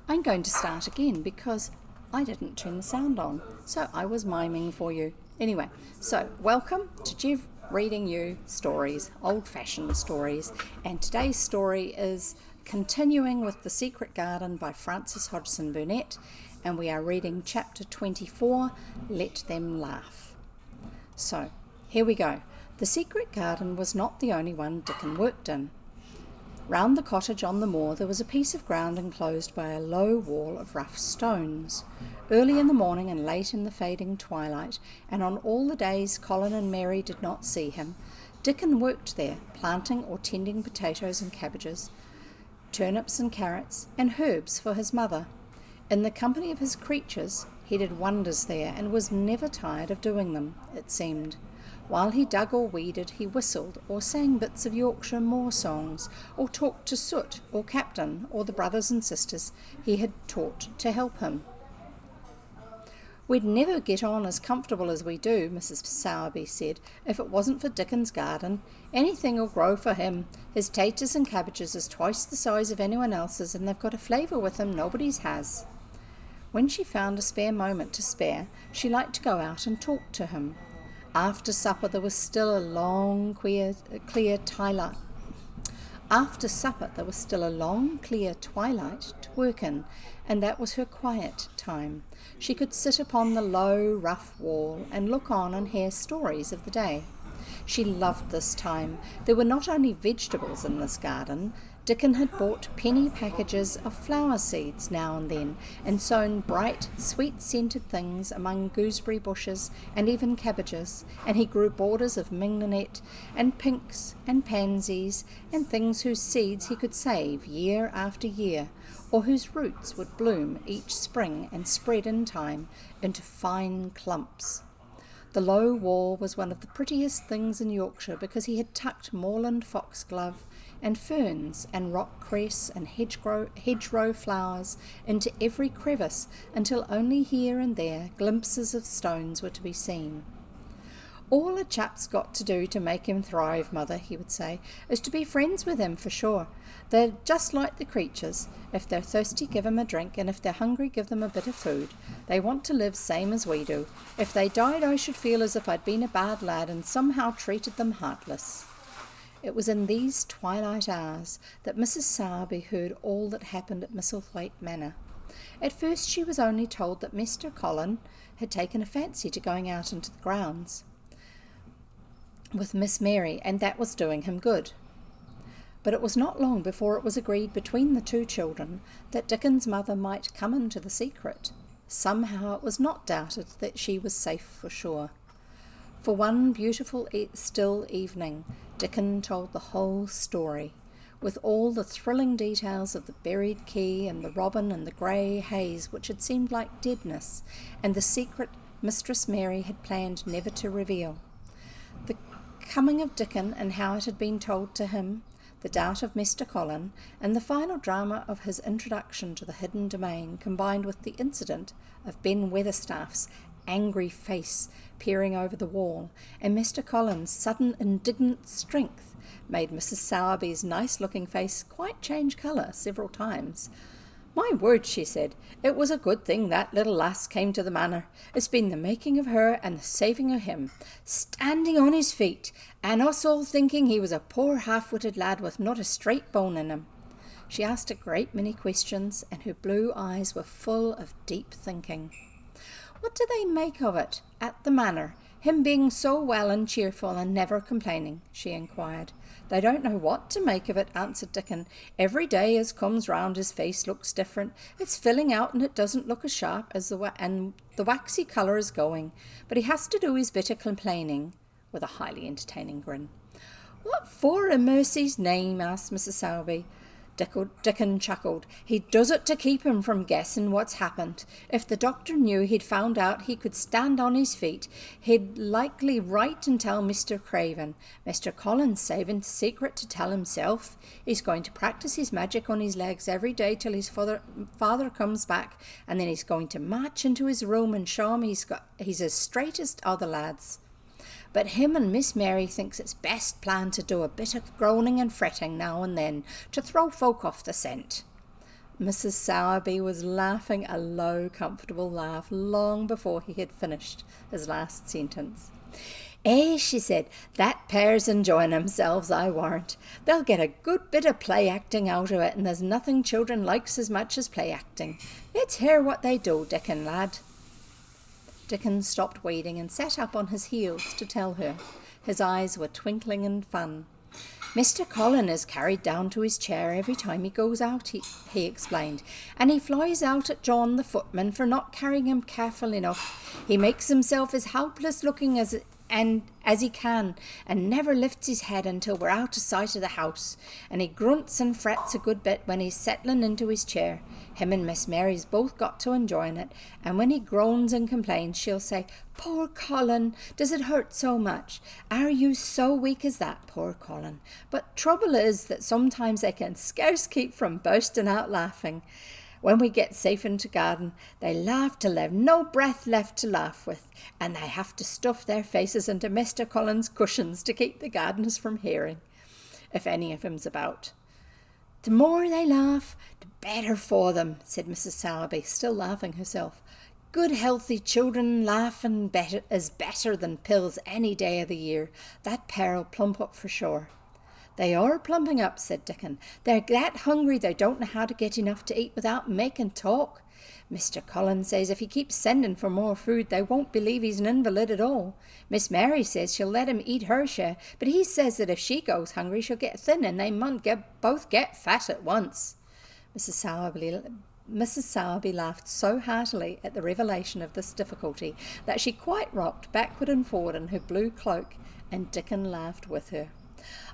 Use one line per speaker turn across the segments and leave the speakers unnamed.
I'm going to start again because I didn't turn the sound on, so I was miming for you. Anyway, so welcome to Jev reading you stories, old-fashioned stories, and today's story is continuing with The Secret Garden by Frances Hodgson Burnett, and we are reading chapter 24, Let Them Laugh. So, here we go. The secret garden was not the only one Dickon worked in. Round the cottage on the moor there was a piece of ground enclosed by a low wall of rough stones. Early in the morning and late in the fading twilight, and on all the days Colin and Mary did not see him, Dickon worked there, planting or tending potatoes and cabbages, turnips and carrots, and herbs for his mother. In the company of his creatures he did wonders there, and was never tired of doing them, it seemed. While he dug or weeded, he whistled, or sang bits of Yorkshire moor songs, or talked to Soot, or Captain, or the brothers and sisters he had taught to help him. "We'd never get on as comfortable as we do," Mrs. Sowerby said, "if it wasn't for Dickon's garden. Anything'll grow for him. His taters and cabbages is twice the size of anyone else's, and they've got a flavour with them nobody's has." When she found a spare moment to spare, she liked to go out and talk to him. After supper there was still a long, clear twilight. After supper there was still a long, clear twilight to work in, and that was her quiet time. She could sit upon the low, rough wall and look on and hear stories of the day. She loved this time. There were not only vegetables in this garden. Dickon had bought penny packages of flower seeds now and then, and sown bright, sweet-scented things among gooseberry bushes and even cabbages, and he grew borders of mignonette and pinks and pansies and things whose seeds he could save year after year, or whose roots would bloom each spring and spread in time into fine clumps. The low wall was one of the prettiest things in Yorkshire because he had tucked moorland foxglove and ferns and rock cress and hedgerow flowers into every crevice until only here and there glimpses of stones were to be seen. "All a chap's got to do to make him thrive, mother," he would say, "is to be friends with him for sure. They're just like the creatures. If they're thirsty, give 'em a drink, and if they're hungry, give them a bit of food. They want to live same as we do. If they died, I should feel as if I'd been a bad lad and somehow treated them heartless." It was in these twilight hours that Mrs. Sowerby heard all that happened at Misselthwaite Manor. At first she was only told that Mr. Colin had taken a fancy to going out into the grounds with Miss Mary, and that was doing him good. But it was not long before it was agreed between the two children that Dickon's mother might come into the secret. Somehow it was not doubted that she was safe for sure. For one beautiful still evening, Dickon told the whole story, with all the thrilling details of the buried key and the robin and the grey haze which had seemed like deadness, and the secret Mistress Mary had planned never to reveal. The coming of Dickon and how it had been told to him, the doubt of Mr. Colin, and the final drama of his introduction to the hidden domain, combined with the incident of Ben Weatherstaff's angry face peering over the wall, and Mr. Colin's sudden indignant strength, made Mrs. Sowerby's nice-looking face quite change colour several times. "My word," she said, "it was a good thing that little lass came to the manor. It's been the making of her and the saving of him. Standing on his feet, and us all thinking he was a poor half-witted lad with not a straight bone in him." She asked a great many questions, and her blue eyes were full of deep thinking. "What do they make of it at the manor, him being so well and cheerful and never complaining?" she inquired. "They don't know what to make of it," answered Dickon. "Every day as comes round his face looks different. It's filling out and it doesn't look as sharp as and the waxy colour is going. But he has to do his bit of complaining," with a highly entertaining grin. "What for in mercy's name?" asked Mrs. Sowerby. Dickon chuckled. "He does it to keep him from guessing what's happened. If the doctor knew he'd found out he could stand on his feet, he'd likely write and tell Mr. Craven. Mr. Colin's saving the secret to tell himself. He's going to practice his magic on his legs every day till his father comes back, and then he's going to march into his room and show him he's as straight as other lads. But him and Miss Mary thinks it's best plan to do a bit of groaning and fretting now and then to throw folk off the scent." Mrs. Sowerby was laughing a low, comfortable laugh long before he had finished his last sentence. "Eh," she said, "that pair's enjoying themselves, I warrant. They'll get a good bit of play-acting out of it, and there's nothing children likes as much as play-acting. Let's hear what they do, Dickon, lad." Dickon stopped weeding and sat up on his heels to tell her. His eyes were twinkling in fun. "Mr. Colin is carried down to his chair every time he goes out," he explained, "and he flies out at John the footman for not carrying him careful enough. He makes himself as helpless looking as he can, and never lifts his head until we're out of sight of the house, and he grunts and frets a good bit when he's settling into his chair. Him and Miss Mary's both got to enjoying it, and when he groans and complains, she'll say, 'Poor Colin, does it hurt so much? Are you so weak as that, poor Colin?' But trouble is that sometimes they can scarce keep from bursting out laughing. When we get safe into garden, they laugh till they've no breath left to laugh with, and they have to stuff their faces into Mr. Colin's cushions to keep the gardeners from hearing, if any of 'em's about. The more they laugh, the better for them," said Mrs. Sowerby, still laughing herself. "Good healthy children laughing is better than pills any day of the year. That pair'll plump up for sure." "They are plumping up," said Dickon. "They're that hungry they don't know how to get enough to eat without making talk. Mr. Colin says if he keeps sending for more food, they won't believe he's an invalid at all. Miss Mary says she'll let him eat her share, but he says that if she goes hungry, she'll get thin, and they mun both get fat at once." Mrs. Sowerby laughed so heartily at the revelation of this difficulty that she quite rocked backward and forward in her blue cloak, and Dickon laughed with her.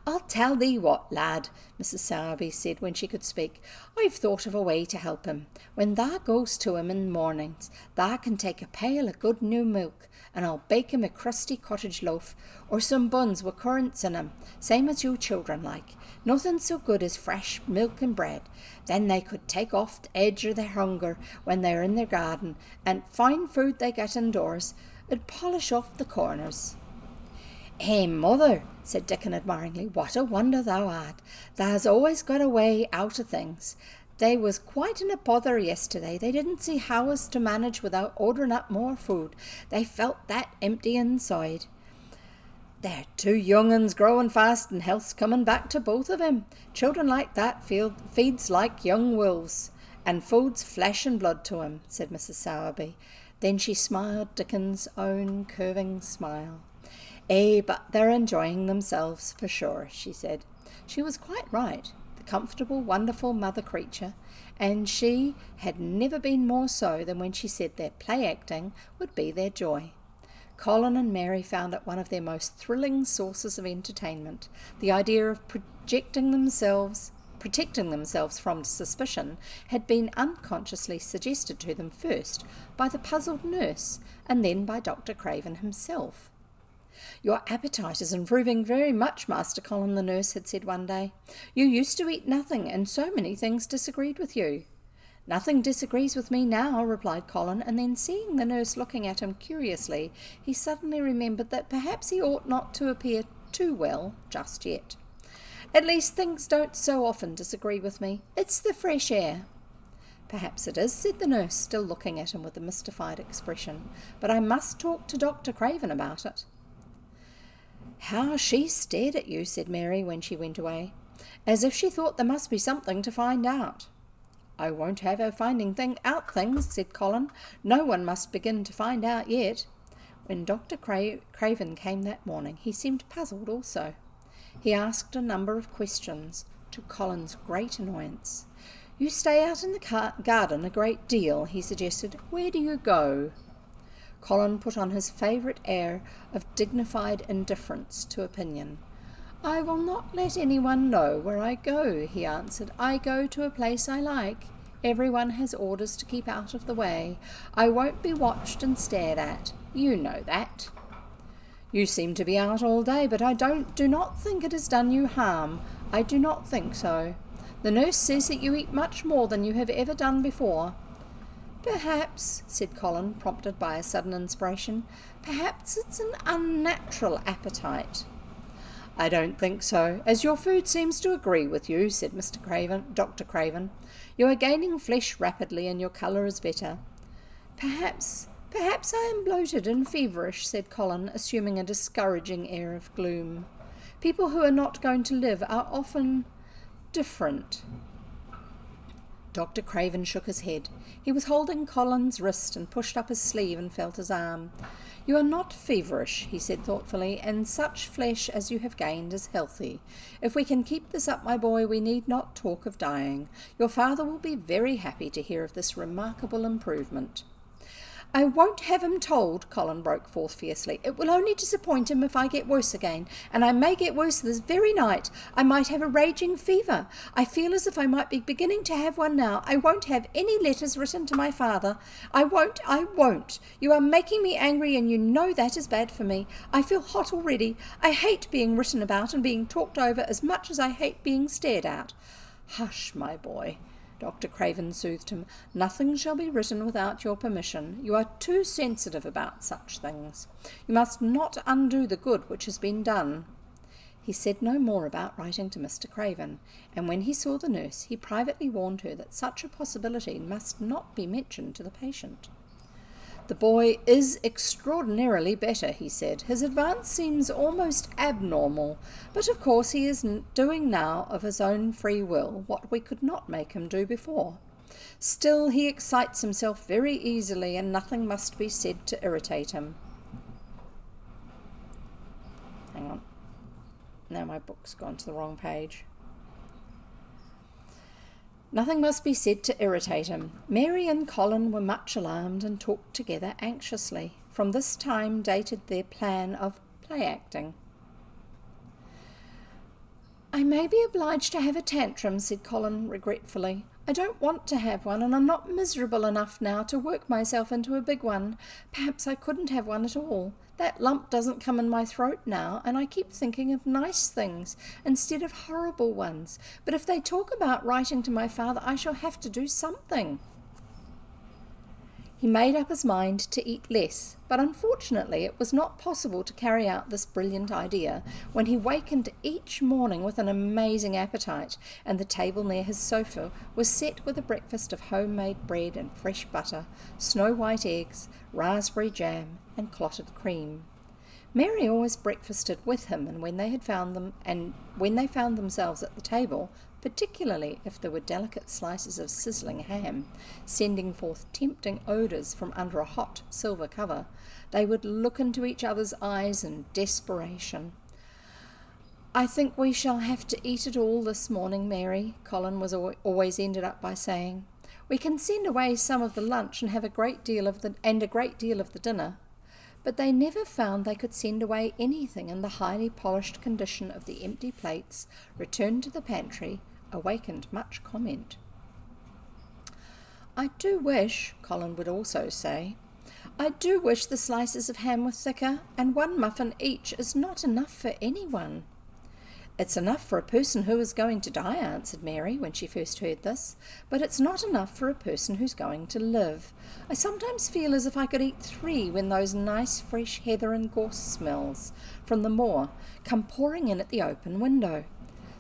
"I'll tell thee what, lad," Mrs. Sowerby said when she could speak. "I've thought of a way to help him. When thou goes to him in mornings, thou can take a pail of good new milk, and I'll bake him a crusty cottage loaf, or some buns with currants in 'em, same as you children like. Nothing so good as fresh milk and bread. Then they could take off the edge of their hunger when they're in their garden, and fine food they get indoors 'ud polish off the corners." "Eh, mother," said Dickon admiringly, "what a wonder thou art. Thou's always got a way out of things. They was quite in a bother yesterday. They didn't see how as to manage without ordering up more food. They felt that empty inside. They're two young uns growing fast, and health's coming back to both of 'em. Children like that feeds like young wolves, and food's flesh and blood to 'em," said Mrs. Sowerby. Then she smiled Dickon's own curving smile. "Eh, but they're enjoying themselves for sure," she said. She was quite right, the comfortable, wonderful mother creature, and she had never been more so than when she said their play-acting would be their joy. Colin and Mary found it one of their most thrilling sources of entertainment. The idea of protecting themselves from suspicion had been unconsciously suggested to them first by the puzzled nurse, and then by Dr. Craven himself. "Your appetite is improving very much, Master Colin," the nurse had said one day. "You used to eat nothing, and so many things disagreed with you." "Nothing disagrees with me now," replied Colin, and then seeing the nurse looking at him curiously, he suddenly remembered that perhaps he ought not to appear too well just yet. "At least things don't so often disagree with me. It's the fresh air." "Perhaps it is," said the nurse, still looking at him with a mystified expression, "but I must talk to Dr. Craven about it." "How she stared at you," said Mary when she went away, "as if she thought there must be something to find out." "I won't have her finding out things," said Colin. "No one must begin to find out yet." When Dr. Craven came that morning, he seemed puzzled also. He asked a number of questions, to Colin's great annoyance. "You stay out in the garden a great deal," he suggested. "Where do you go?" Colin put on his favourite air of dignified indifference to opinion. "I will not let anyone know where I go," he answered. "I go to a place I like. Everyone has orders to keep out of the way. I won't be watched and stared at. You know that." "You seem to be out all day, but I do not think it has done you harm. I do not think so. The nurse says that you eat much more than you have ever done before." "Perhaps," said Colin, prompted by a sudden inspiration, "perhaps it's an unnatural appetite." I don't think so, as your food seems to agree with you, said Dr. Craven. You are gaining flesh rapidly and your colour is better. Perhaps I am bloated and feverish, said Colin, assuming a discouraging air of gloom. People who are not going to live are often different. Dr. Craven shook his head. He was holding Colin's wrist and pushed up his sleeve and felt his arm. You are not feverish, he said thoughtfully, and such flesh as you have gained is healthy. If we can keep this up, my boy, we need not talk of dying. Your father will be very happy to hear of this remarkable improvement. I won't have him told, Colin broke forth fiercely. It will only disappoint him if I get worse again, and I may get worse this very night. I might have a raging fever. I feel as if I might be beginning to have one now. I won't have any letters written to my father. I won't. You are making me angry, and you know that is bad for me. I feel hot already. I hate being written about and being talked over as much as I hate being stared at. Hush, my boy. Dr. Craven soothed him. Nothing shall be written without your permission. You are too sensitive about such things. You must not undo the good which has been done. He said no more about writing to Mr. Craven, and when he saw the nurse, he privately warned her that such a possibility must not be mentioned to the patient. The boy is extraordinarily better, he said. His advance seems almost abnormal, but of course he is doing now of his own free will what we could not make him do before. Still, he excites himself very easily, and nothing must be said to irritate him. Hang on. Now my book's gone to the wrong page. Nothing must be said to irritate him. Mary and Colin were much alarmed and talked together anxiously. From this time dated their plan of play-acting. I may be obliged to have a tantrum, said Colin regretfully. I don't want to have one, and I'm not miserable enough now to work myself into a big one. Perhaps I couldn't have one at all. That lump doesn't come in my throat now, and I keep thinking of nice things instead of horrible ones. But if they talk about writing to my father, I shall have to do something. He made up his mind to eat less, but unfortunately it was not possible to carry out this brilliant idea when he wakened each morning with an amazing appetite, and the table near his sofa was set with a breakfast of homemade bread and fresh butter, snow-white eggs, raspberry jam, and clotted cream. Mary always breakfasted with him, and when they found themselves at the table, particularly if there were delicate slices of sizzling ham, sending forth tempting odours from under a hot silver cover, they would look into each other's eyes in desperation. I think we shall have to eat it all this morning, Mary, Colin was always ended up by saying. We can send away some of the lunch and have a great deal of the dinner. But they never found they could send away anything, and the highly polished condition of the empty plates, returned to the pantry, awakened much comment. I do wish, Colin would also say, I do wish the slices of ham were thicker, and one muffin each is not enough for anyone. It's enough for a person who is going to die, answered Mary when she first heard this, but it's not enough for a person who's going to live. I sometimes feel as if I could eat 3 when those nice fresh heather and gorse smells from the moor come pouring in at the open window.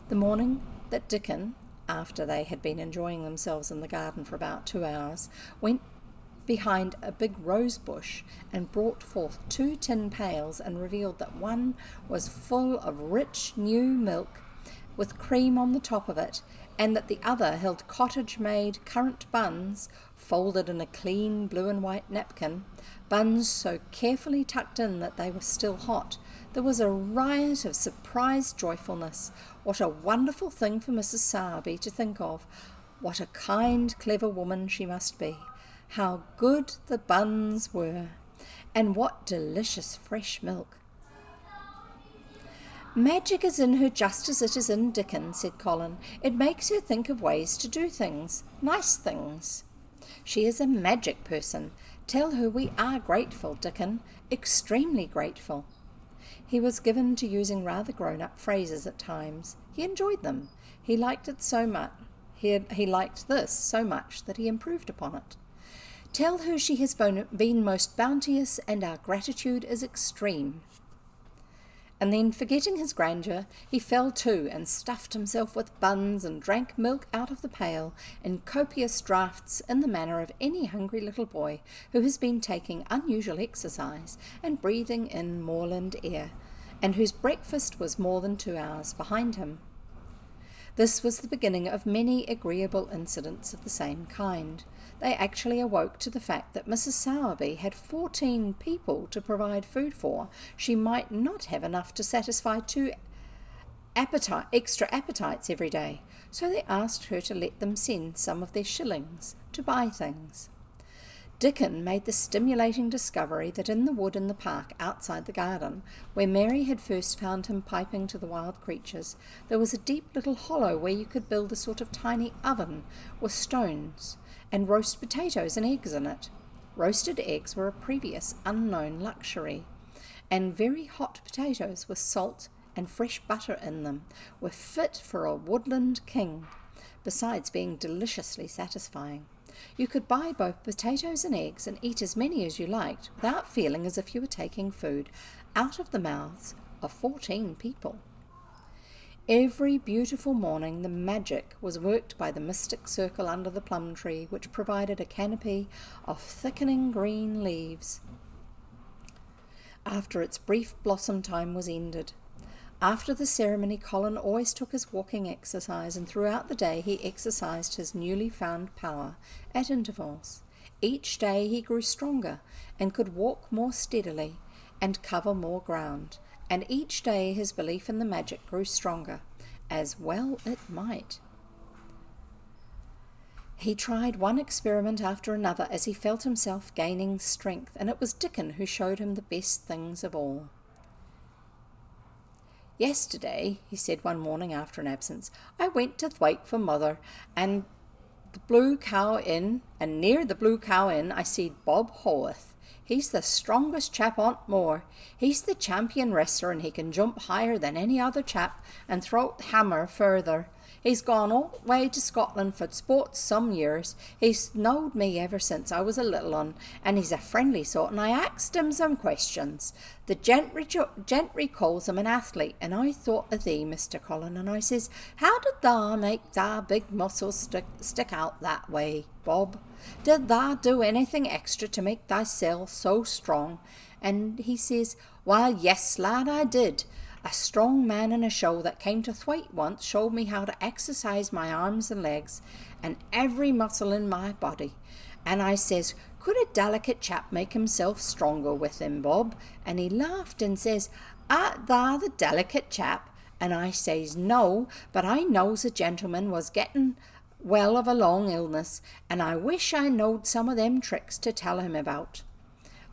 The morning that Dickon, after they had been enjoying themselves in the garden for about 2 hours, went behind a big rose bush and brought forth 2 tin pails and revealed that one was full of rich new milk with cream on the top of it, and that the other held cottage-made currant buns folded in a clean blue and white napkin, buns so carefully tucked in that they were still hot. There was a riot of surprised joyfulness. What a wonderful thing for Mrs. Sowerby to think of. What a kind, clever woman she must be. How good the buns were, and what delicious fresh milk. Magic is in her just as it is in Dickon, said Colin. It makes her think of ways to do things, nice things. She is a magic person. Tell her we are grateful, Dickon, extremely grateful. He was given to using rather grown-up phrases at times. He enjoyed them. He liked it so much. He liked this so much that he improved upon it. Tell her she has been most bounteous, and our gratitude is extreme. And then, forgetting his grandeur, he fell to and stuffed himself with buns and drank milk out of the pail in copious draughts in the manner of any hungry little boy who has been taking unusual exercise and breathing in moorland air, and whose breakfast was more than 2 hours behind him. This was the beginning of many agreeable incidents of the same kind. They actually awoke to the fact that Mrs. Sowerby had 14 people to provide food for. She might not have enough to satisfy 2 extra appetites every day, so they asked her to let them send some of their shillings to buy things. Dickon made the stimulating discovery that in the wood in the park outside the garden, where Mary had first found him piping to the wild creatures, there was a deep little hollow where you could build a sort of tiny oven with stones and roast potatoes and eggs in it. Roasted eggs were a previous unknown luxury, and very hot potatoes with salt and fresh butter in them were fit for a woodland king, besides being deliciously satisfying. You could buy both potatoes and eggs and eat as many as you liked without feeling as if you were taking food out of the mouths of 14 people. Every beautiful morning the magic was worked by the mystic circle under the plum tree, which provided a canopy of thickening green leaves after its brief blossom time was ended. After the ceremony, Colin always took his walking exercise, and throughout the day he exercised his newly found power at intervals. Each day he grew stronger and could walk more steadily and cover more ground, and each day his belief in the magic grew stronger, as well it might. He tried one experiment after another as he felt himself gaining strength, and it was Dickon who showed him the best things of all. "Yesterday," he said one morning after an absence, "I went to Thwaite for mother, and the Blue Cow Inn, and near the Blue Cow Inn I seed Bob Howarth. He's the strongest chap on moor. He's the champion wrestler, and he can jump higher than any other chap and throw the hammer further. He's gone all the way to Scotland for sports some years. He's knowed me ever since I was a little un, and he's a friendly sort, and I asked him some questions. The gentry calls him an athlete, and I thought of thee, Mr. Colin, and I says, how did thou make thy big muscles stick out that way, Bob? Did thou do anything extra to make thyself so strong? And he says, well, yes, lad, I did. A strong man in a show that came to Thwaite once showed me how to exercise my arms and legs and every muscle in my body. And I says, could a delicate chap make himself stronger with him, Bob? And he laughed and says, art thou the delicate chap? And I says, no, but I knows a gentleman was getting well of a long illness, and I wish I knowed some of them tricks to tell him about.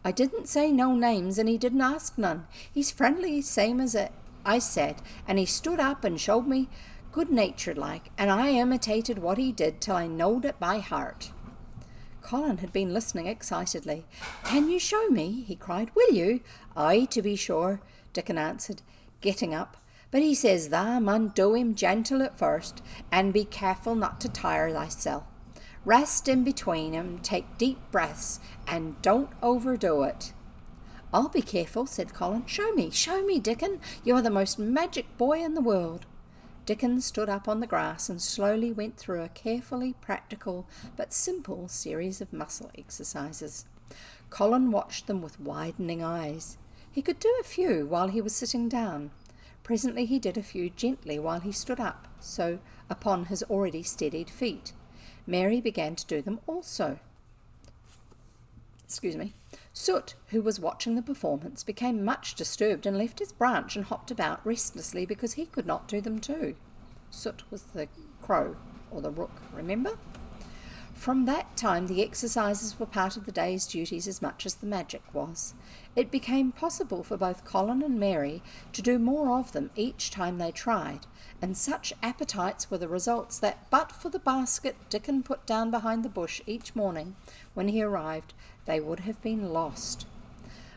I didn't say no names, and he didn't ask none. He's friendly, same as I said, and he stood up and showed me good-natured like, and I imitated what he did till I knowed it by heart." Colin had been listening excitedly. "Can you show me?" he cried. "Will you?" "Aye, to be sure," Dickon answered, getting up. "But he says thou mun do him gentle at first, and be careful not to tire thyself. Rest in between 'em, take deep breaths, and don't overdo it." "I'll be careful," said Colin. Show me, Dickon. You are the most magic boy in the world." Dickon stood up on the grass and slowly went through a carefully practical but simple series of muscle exercises. Colin watched them with widening eyes. He could do a few while he was sitting down. Presently he did a few gently while he stood up, so upon his already steadied feet. Mary began to do them also. Soot, who was watching the performance, became much disturbed and left his branch and hopped about restlessly because he could not do them too. Soot was the crow, or the rook, remember? From that time the exercises were part of the day's duties as much as the magic was. It became possible for both Colin and Mary to do more of them each time they tried, and such appetites were the results that, but for the basket Dickon put down behind the bush each morning when he arrived, they would have been lost.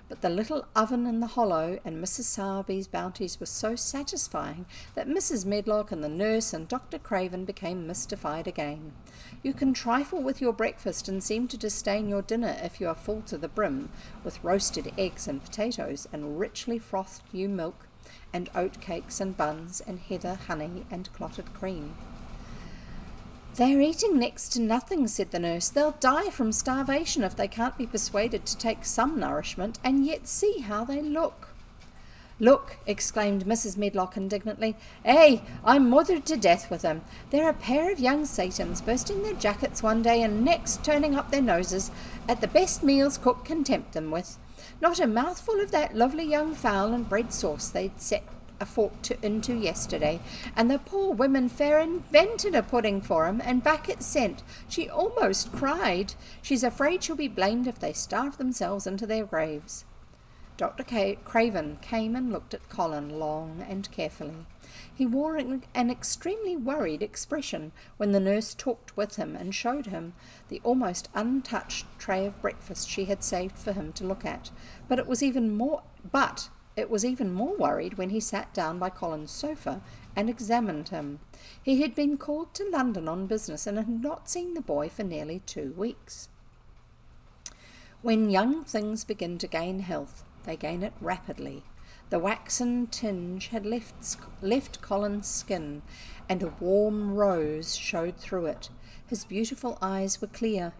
But the little oven in the hollow and Mrs. Sowerby's bounties were so satisfying that Mrs. Medlock and the nurse and Dr. Craven became mystified again. You can trifle with your breakfast and seem to disdain your dinner if you are full to the brim with roasted eggs and potatoes and richly frothed new milk, and oat cakes and buns, and heather, honey, and clotted cream. "They're eating next to nothing," said the nurse. "They'll die from starvation if they can't be persuaded to take some nourishment, and yet see how they look." "Look," exclaimed Mrs. Medlock indignantly. I'm mothered to death with them. They're a pair of young Satans, bursting their jackets one day and next turning up their noses at the best meals cook can tempt them with. Not a mouthful of that lovely young fowl and bread sauce they'd set a fork into yesterday, and the poor women fair invented a pudding for 'em, and back it's sent. She almost cried. She's afraid she'll be blamed if they starve themselves into their graves." Dr. Craven came and looked at Colin long and carefully. He wore an extremely worried expression when the nurse talked with him and showed him the almost untouched tray of breakfast she had saved for him to look at. But it was even more worried when he sat down by Colin's sofa and examined him. He had been called to London on business and had not seen the boy for nearly 2 weeks. When young things begin to gain health, they gain it rapidly. The waxen tinge had left Colin's skin, and a warm rose showed through it. His beautiful eyes were clear,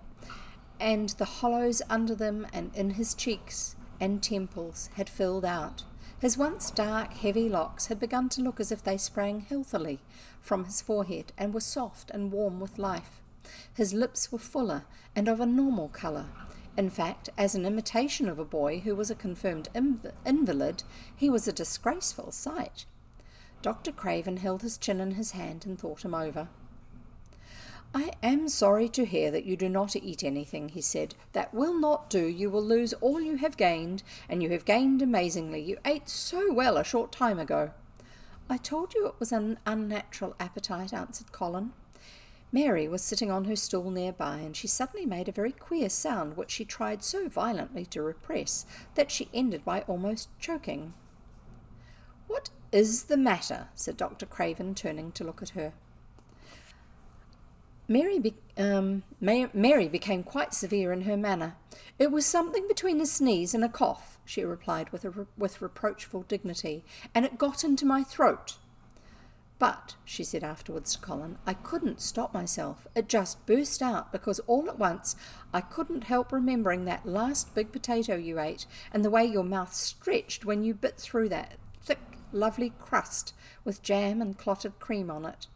and the hollows under them and in his cheeks and temples had filled out. His once dark, heavy locks had begun to look as if they sprang healthily from his forehead and were soft and warm with life. His lips were fuller and of a normal colour. In fact, as an imitation of a boy who was a confirmed invalid, he was a disgraceful sight. Dr. Craven held his chin in his hand and thought him over. "I am sorry to hear that you do not eat anything," he said. "That will not do. You will lose all you have gained, and you have gained amazingly. You ate so well a short time ago." "I told you it was an unnatural appetite," answered Colin. Mary was sitting on her stool nearby, and she suddenly made a very queer sound which she tried so violently to repress that she ended by almost choking. "What is the matter?" said Dr. Craven, turning to look at her. Mary became quite severe in her manner. "It was something between a sneeze and a cough," she replied with reproachful dignity, "and it got into my throat. But," she said afterwards to Colin, "I couldn't stop myself. It just burst out because all at once I couldn't help remembering that last big potato you ate and the way your mouth stretched when you bit through that thick, lovely crust with jam and clotted cream on it."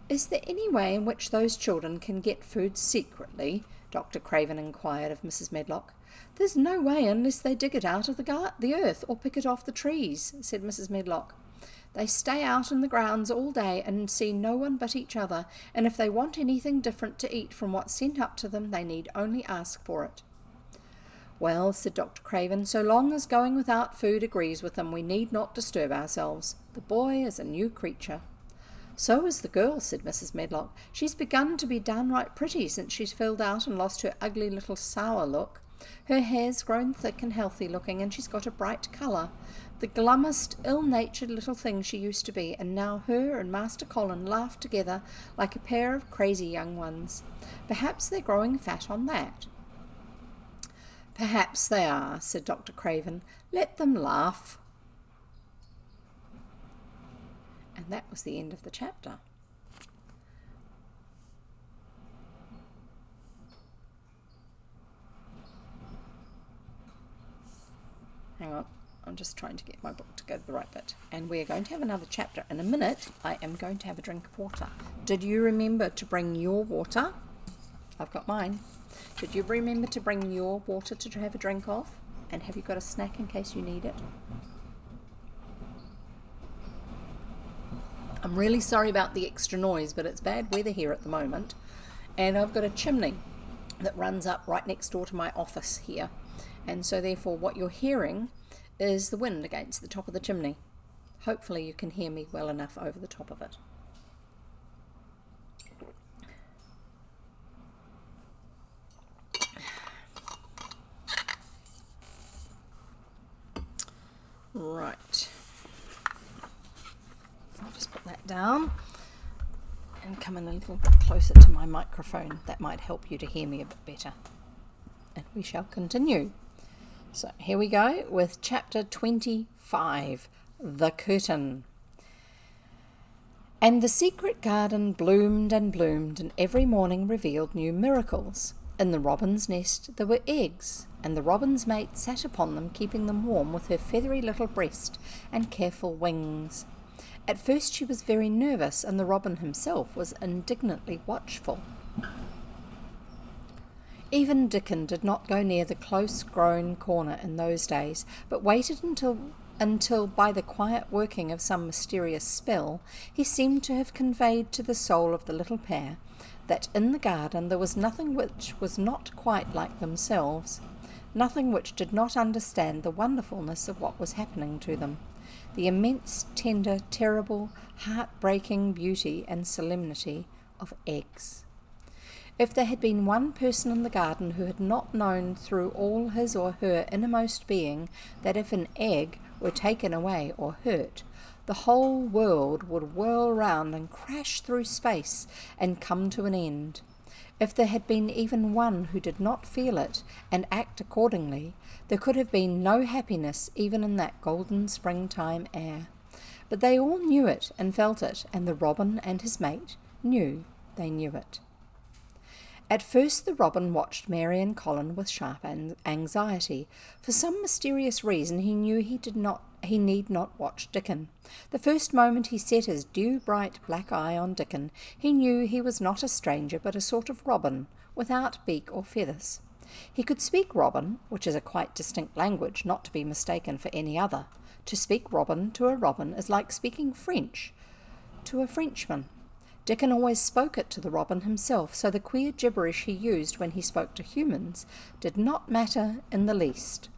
"Is there any way in which those children can get food secretly?" Dr. Craven inquired of Mrs. Medlock. "There's no way unless they dig it out of the earth or pick it off the trees," said Mrs. Medlock. "They stay out in the grounds all day and see no one but each other, and if they want anything different to eat from what's sent up to them, they need only ask for it." "Well," said Dr. Craven, "so long as going without food agrees with them, we need not disturb ourselves. The boy is a new creature." "So is the girl," said Mrs. Medlock. "She's begun to be downright pretty since she's filled out and lost her ugly little sour look. Her hair's grown thick and healthy looking, and she's got a bright colour. The glummest, ill-natured little thing she used to be, and now her and Master Colin laugh together like a pair of crazy young ones. Perhaps they're growing fat on that." "Perhaps they are," said Dr. Craven. "Let them laugh." And that was the end of the chapter. Hang on. I'm just trying to get my book to go to the right bit. And we're going to have another chapter. In a minute, I am going to have a drink of water. Did you remember to bring your water? I've got mine. Did you remember to bring your water to have a drink of? And have you got a snack in case you need it? I'm really sorry about the extra noise, but it's bad weather here at the moment. And I've got a chimney that runs up right next door to my office here. And so therefore what you're hearing is the wind against the top of the chimney. Hopefully you can hear me well enough over the top of it. Right. I'll just put that down and come in a little bit closer to my microphone. That might help you to hear me a bit better. And we shall continue. So here we go with chapter 25, The Curtain. And the secret garden bloomed and bloomed, and every morning revealed new miracles. In the robin's nest there were eggs, and the robin's mate sat upon them, keeping them warm with her feathery little breast and careful wings. At first she was very nervous, and the robin himself was indignantly watchful. Even Dickon did not go near the close-grown corner in those days, but waited until by the quiet working of some mysterious spell, he seemed to have conveyed to the soul of the little pair that in the garden there was nothing which was not quite like themselves, nothing which did not understand the wonderfulness of what was happening to them, the immense, tender, terrible, heart-breaking beauty and solemnity of eggs. If there had been one person in the garden who had not known through all his or her innermost being that if an egg were taken away or hurt, the whole world would whirl round and crash through space and come to an end. If there had been even one who did not feel it and act accordingly, there could have been no happiness even in that golden springtime air. But they all knew it and felt it, and the robin and his mate knew they knew it. At first the robin watched Mary and Colin with sharp anxiety. For some mysterious reason he knew he need not watch Dickon. The first moment he set his dew-bright black eye on Dickon, he knew he was not a stranger but a sort of robin, without beak or feathers. He could speak robin, which is a quite distinct language, not to be mistaken for any other. To speak robin to a robin is like speaking French to a Frenchman. Dickon always spoke it to the robin himself, so the queer gibberish he used when he spoke to humans did not matter in the least.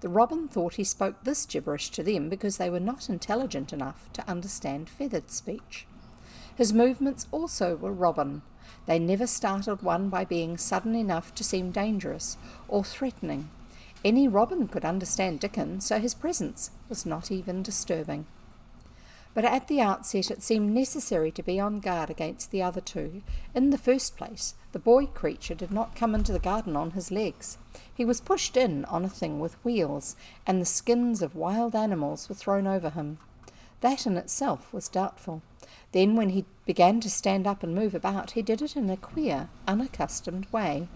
The robin thought he spoke this gibberish to them because they were not intelligent enough to understand feathered speech. His movements also were robin. They never startled one by being sudden enough to seem dangerous or threatening. Any robin could understand Dickon, so his presence was not even disturbing. But at the outset it seemed necessary to be on guard against the other two. In the first place, the boy creature did not come into the garden on his legs. He was pushed in on a thing with wheels, and the skins of wild animals were thrown over him. That in itself was doubtful. Then when he began to stand up and move about, he did it in a queer, unaccustomed way.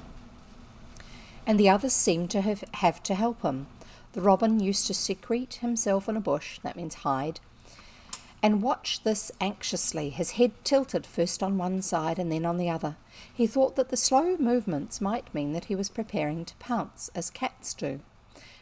And the others seemed to have to help him. The robin used to secrete himself in a bush, that means hide, and watch this anxiously, his head tilted first on one side and then on the other. He thought that the slow movements might mean that he was preparing to pounce, as cats do.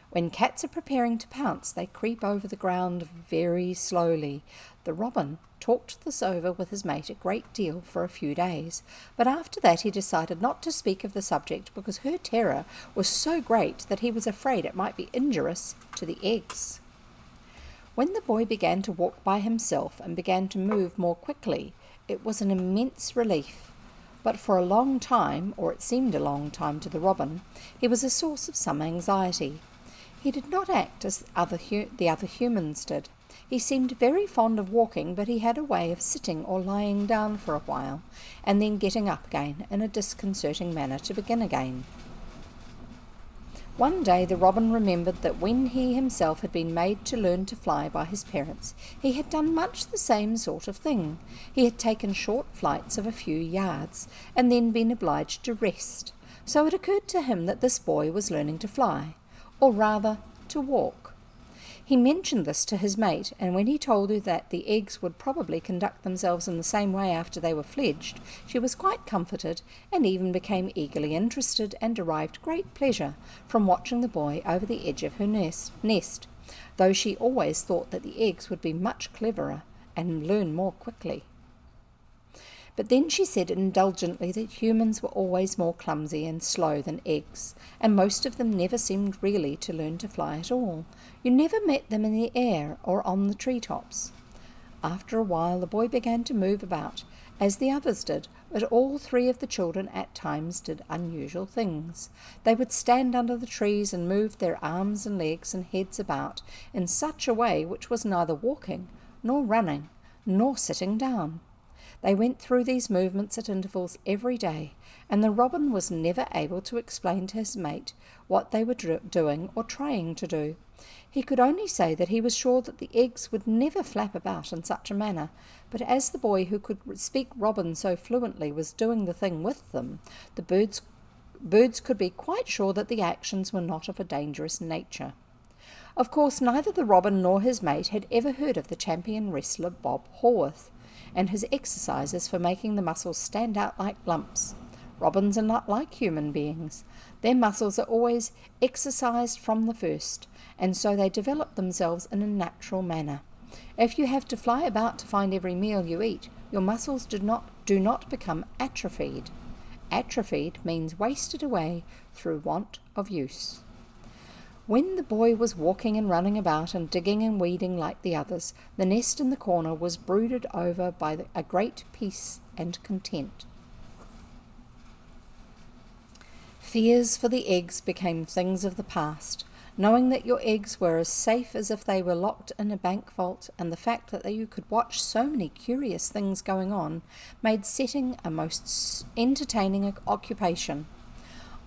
When cats are preparing to pounce, they creep over the ground very slowly. The robin talked this over with his mate a great deal for a few days, but after that he decided not to speak of the subject because her terror was so great that he was afraid it might be injurious to the eggs. When the boy began to walk by himself and began to move more quickly, it was an immense relief. But for a long time, or it seemed a long time to the robin, he was a source of some anxiety. He did not act as the other humans did. He seemed very fond of walking, but he had a way of sitting or lying down for a while, and then getting up again in a disconcerting manner to begin again. One day the robin remembered that when he himself had been made to learn to fly by his parents, he had done much the same sort of thing. He had taken short flights of a few yards, and then been obliged to rest. So it occurred to him that this boy was learning to fly, or rather to walk. He mentioned this to his mate, and when he told her that the eggs would probably conduct themselves in the same way after they were fledged, she was quite comforted, and even became eagerly interested and derived great pleasure from watching the boy over the edge of her nest, though she always thought that the eggs would be much cleverer and learn more quickly. But then she said indulgently that humans were always more clumsy and slow than eggs, and most of them never seemed really to learn to fly at all. You never met them in the air or on the treetops. After a while the boy began to move about, as the others did, but all three of the children at times did unusual things. They would stand under the trees and move their arms and legs and heads about in such a way which was neither walking, nor running, nor sitting down. They went through these movements at intervals every day, and the robin was never able to explain to his mate what they were doing or trying to do. He could only say that he was sure that the eggs would never flap about in such a manner, but as the boy who could speak robin so fluently was doing the thing with them, the birds could be quite sure that the actions were not of a dangerous nature. Of course, neither the robin nor his mate had ever heard of the champion wrestler Bob Haworth, and his exercises for making the muscles stand out like lumps. Robins are not like human beings. Their muscles are always exercised from the first, and so they develop themselves in a natural manner. If you have to fly about to find every meal you eat, your muscles do not become atrophied. Atrophied means wasted away through want of use. When the boy was walking and running about and digging and weeding like the others, the nest in the corner was brooded over by a great peace and content. Fears for the eggs became things of the past. Knowing that your eggs were as safe as if they were locked in a bank vault, and the fact that you could watch so many curious things going on, made setting a most entertaining occupation.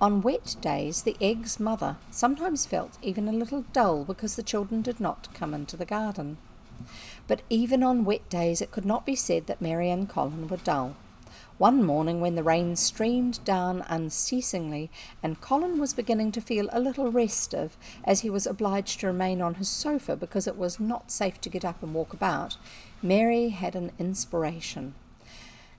On wet days, the egg's mother sometimes felt even a little dull because the children did not come into the garden. But even on wet days it could not be said that Mary and Colin were dull. One morning when the rain streamed down unceasingly and Colin was beginning to feel a little restive, as he was obliged to remain on his sofa because it was not safe to get up and walk about, Mary had an inspiration.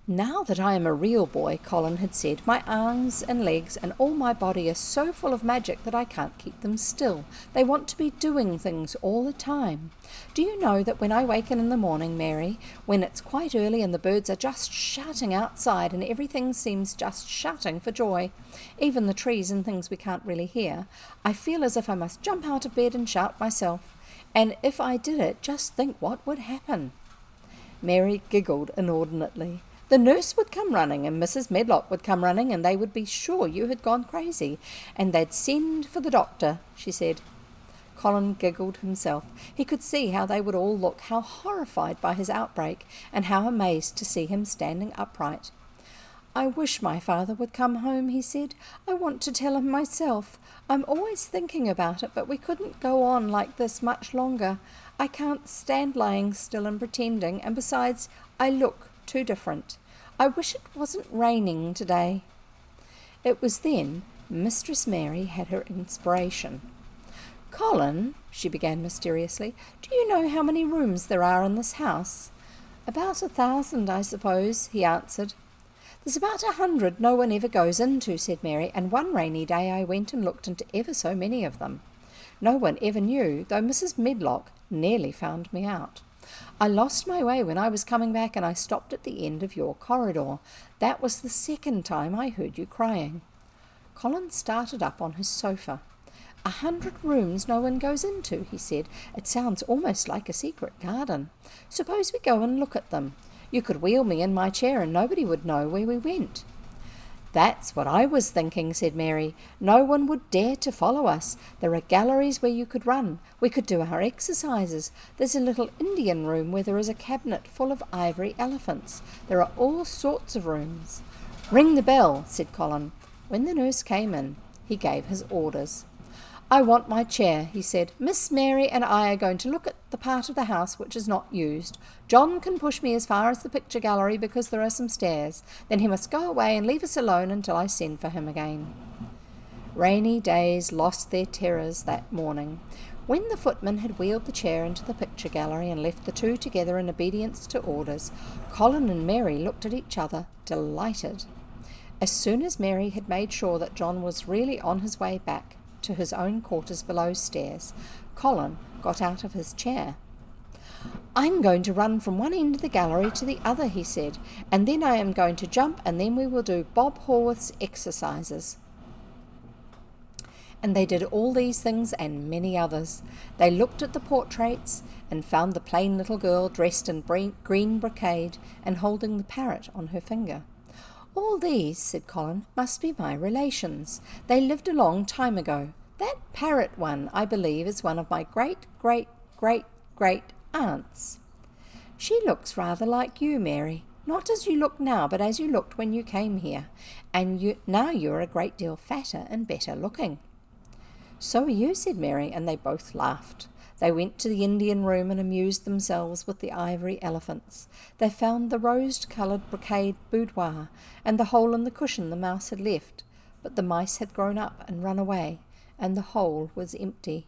"Now that I am a real boy," Colin had said, "my arms and legs and all my body are so full of magic that I can't keep them still. They want to be doing things all the time. Do you know that when I waken in the morning, Mary, when it's quite early and the birds are just shouting outside and everything seems just shouting for joy, even the trees and things we can't really hear, I feel as if I must jump out of bed and shout myself. And if I did it, just think what would happen." Mary giggled inordinately. "The nurse would come running and Mrs. Medlock would come running and they would be sure you had gone crazy and they'd send for the doctor," she said. Colin giggled himself. He could see how they would all look, how horrified by his outbreak, and how amazed to see him standing upright. "I wish my father would come home," he said. "I want to tell him myself. I'm always thinking about it, but we couldn't go on like this much longer. I can't stand lying still and pretending, and besides, I look too different. I wish it wasn't raining today." It was then Mistress Mary had her inspiration. "Colin," she began mysteriously, "do you know how many rooms there are in this house?" "About 1,000, I suppose," he answered. "There's about 100 no one ever goes into," said Mary, "and one rainy day I went and looked into ever so many of them. No one ever knew, though Mrs. Medlock nearly found me out. I lost my way when I was coming back and I stopped at the end of your corridor. That was the second time I heard you crying." Colin started up on his sofa. 100 rooms no one goes into," he said. "It sounds almost like a secret garden. Suppose we go and look at them. You could wheel me in my chair and nobody would know where we went." "That's what I was thinking," said Mary. "No one would dare to follow us. There are galleries where you could run. We could do our exercises. There's a little Indian room where there is a cabinet full of ivory elephants. There are all sorts of rooms." "Ring the bell," said Colin. When the nurse came in, he gave his orders. "I want my chair," he said. "Miss Mary and I are going to look at the part of the house which is not used. John can push me as far as the picture gallery because there are some stairs. Then he must go away and leave us alone until I send for him again." Rainy days lost their terrors that morning. When the footman had wheeled the chair into the picture gallery and left the two together in obedience to orders, Colin and Mary looked at each other, delighted. As soon as Mary had made sure that John was really on his way back to his own quarters below stairs, Colin got out of his chair. "I'm going to run from one end of the gallery to the other," he said, "and then I am going to jump, and then we will do Bob Haworth's exercises." And they did all these things and many others. They looked at the portraits and found the plain little girl dressed in green brocade and holding the parrot on her finger. "All these," said Colin, "must be my relations. They lived a long time ago. That parrot one, I believe, is one of my great-great-great-great aunts." "She looks rather like you, Mary. Not as you look now, but as you looked when you came here, and now you're a great deal fatter and better looking." "So are you," said Mary, and they both laughed. They went to the Indian room and amused themselves with the ivory elephants. They found the rose-coloured brocade boudoir and the hole in the cushion the mouse had left, but the mice had grown up and run away, and the hole was empty.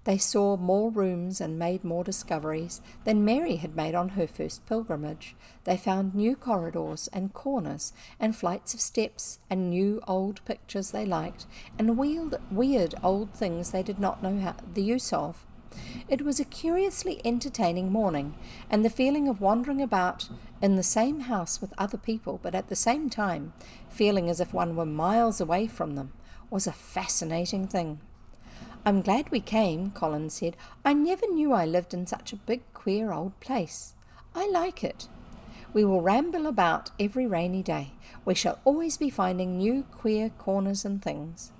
They saw more rooms and made more discoveries than Mary had made on her first pilgrimage. They found new corridors and corners and flights of steps and new old pictures they liked and weird old things they did not know the use of. It was a curiously entertaining morning, and the feeling of wandering about in the same house with other people, but at the same time feeling as if one were miles away from them, was a fascinating thing. "I'm glad we came," Colin said. "I never knew I lived in such a big, queer old place. I like it. We will ramble about every rainy day. We shall always be finding new, queer corners and things."